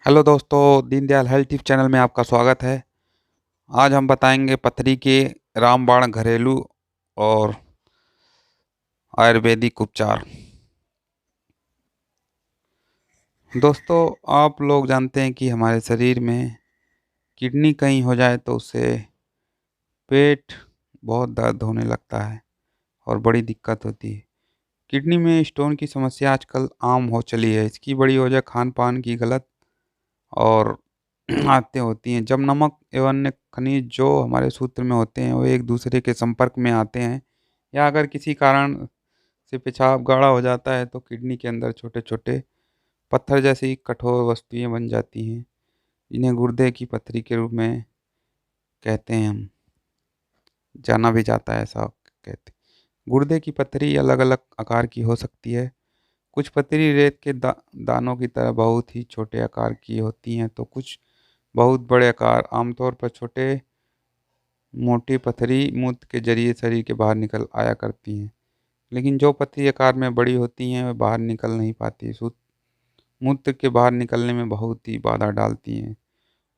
Hello दोस्तों, Deendayal health tip channel में आपका स्वागत है। आज हम बताएंगे पथरी के रामबाण घरेलू और आयुर्वेदिक उपचार। दोस्तों, आप लोग जानते हैं कि हमारे शरीर में किडनी कहीं हो जाए तो उससे पेट बहुत दर्द होने लगता है और बड़ी दिक्कत होती है। किडनी में स्टोन की समस्या आजकल आम हो चली है। इसकी बड़ी वजह खान पान की गलत और आदतें होती हैं। जब नमक एवं अन्य खनिज जो हमारे सूत्र में होते हैं वो एक दूसरे के संपर्क में आते हैं या अगर किसी कारण से पेशाब गाढ़ा हो जाता है तो किडनी के अंदर छोटे छोटे पत्थर जैसी कठोर वस्तुएं बन जाती हैं, जिन्हें गुर्दे की पथरी के रूप में कहते हैं। हम जाना भी जाता है, ऐसा कहते हैं। गुर्दे की पथरी अलग अलग आकार की हो सकती है। कुछ पथरी रेत के दानों की तरह बहुत ही छोटे आकार की होती हैं तो कुछ बहुत बड़े आकार। आमतौर पर छोटे मोटी पथरी मूत्र के जरिए शरीर के बाहर निकल आया करती हैं, लेकिन जो पथरी आकार में बड़ी होती हैं वे बाहर निकल नहीं पाती। मूत्र के बाहर निकलने में बहुत ही बाधा डालती हैं।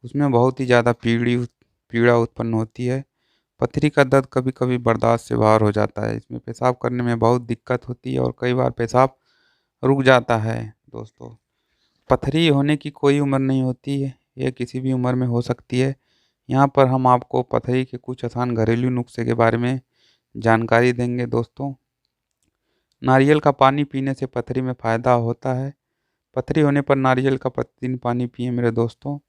उसमें बहुत ही ज़्यादा पीड़ा उत्पन्न होती है। पथरी का दर्द कभी कभी बर्दाश्त से बाहर हो जाता है। इसमें पेशाब करने में बहुत दिक्कत होती है और कई बार पेशाब रुक जाता है। दोस्तों, पथरी होने की कोई उम्र नहीं होती है, यह किसी भी उम्र में हो सकती है। यहाँ पर हम आपको पथरी के कुछ आसान घरेलू नुस्खे के बारे में जानकारी देंगे। दोस्तों, नारियल का पानी पीने से पथरी में फ़ायदा होता है। पथरी होने पर नारियल का प्रतिदिन पानी पिए मेरे दोस्तों।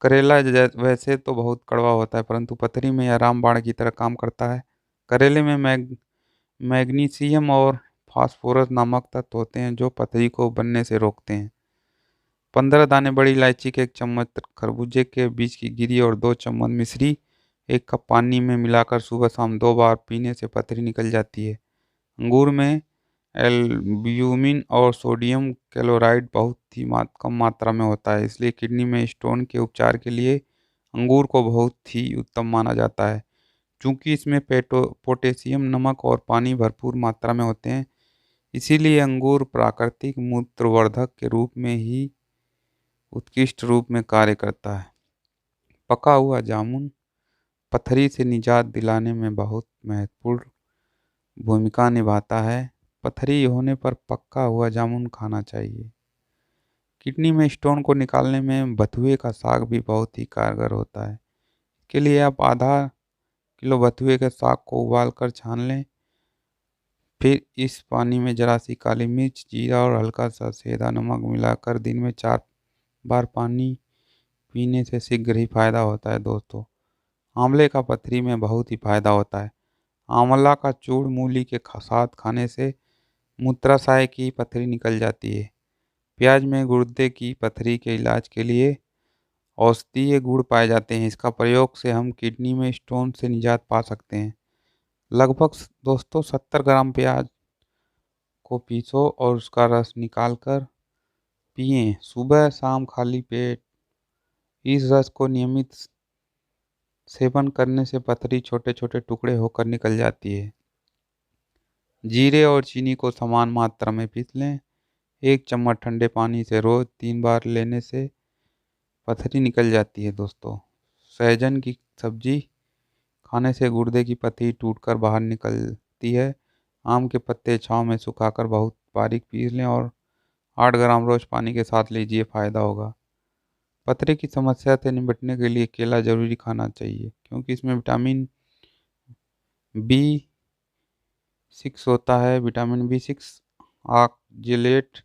करेला वैसे तो बहुत कड़वा होता है, परंतु पथरी में यह रामबाण की तरह काम करता है। करेले में मैग्नीशियम और फास्फोरस नामक तत्व होते हैं जो पथरी को बनने से रोकते हैं। 15 दाने बड़ी इलायची के 1 चम्मच, खरबूजे के बीज की गिरी और 2 चम्मच मिश्री 1 कप पानी में मिलाकर सुबह शाम 2 बार पीने से पथरी निकल जाती है। अंगूर में एल्ब्यूमिन और सोडियम क्लोराइड बहुत ही कम मात्रा में होता है, इसलिए किडनी में स्टोन के उपचार के लिए अंगूर को बहुत ही उत्तम माना जाता है। चूंकि इसमें पोटेशियम, नमक और पानी भरपूर मात्रा में होते हैं, इसीलिए अंगूर प्राकृतिक मूत्रवर्धक के रूप में ही उत्कृष्ट रूप में कार्य करता है। पका हुआ जामुन पथरी से निजात दिलाने में बहुत महत्वपूर्ण भूमिका निभाता है। पथरी होने पर पका हुआ जामुन खाना चाहिए। किडनी में स्टोन को निकालने में बथुए का साग भी बहुत ही कारगर होता है। इसके लिए आप आधा किलो बथुए के साग को उबाल कर छान लें। फिर इस पानी में जरा सी काली मिर्च, जीरा और हल्का सा सेंधा नमक मिलाकर दिन में 4 बार पानी पीने से शीघ्र ही फायदा होता है। दोस्तों, आंवले का पथरी में बहुत ही फायदा होता है। आंवला का चूर्ण मूली के साथ खाने से मूत्राशय की पथरी निकल जाती है। प्याज में गुर्दे की पथरी के इलाज के लिए औषधीय गुण पाए जाते हैं। इसका प्रयोग से हम किडनी में स्टोन से निजात पा सकते हैं। लगभग दोस्तों 70 ग्राम प्याज को पीसो और उसका रस निकाल कर पिएं सुबह शाम खाली पेट। इस रस को नियमित सेवन करने से पथरी छोटे छोटे टुकड़े होकर निकल जाती है। जीरे और चीनी को समान मात्रा में पीस लें। 1 चम्मच ठंडे पानी से रोज 3 बार लेने से पथरी निकल जाती है। दोस्तों, सहजन की सब्जी खाने से गुर्दे की पथरी टूटकर बाहर निकलती है। आम के पत्ते छांव में सुखाकर बहुत बारीक पीस लें और 8 ग्राम रोज पानी के साथ लीजिए, फायदा होगा। पथरी की समस्या से निपटने के लिए केला जरूरी खाना चाहिए, क्योंकि इसमें विटामिन B6 होता है। विटामिन B6 ऑक्जेलेट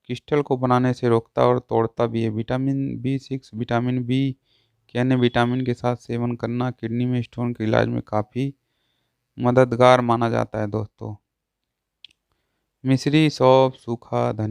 क्रिस्टल को बनाने से रोकता और तोड़ता भी है। विटामिन B6 विटामिन बी के अन्य विटामिन के साथ सेवन करना किडनी में स्टोन के इलाज में काफ़ी मददगार माना जाता है। दोस्तों, मिश्री, सौंफ, सूखा धनिया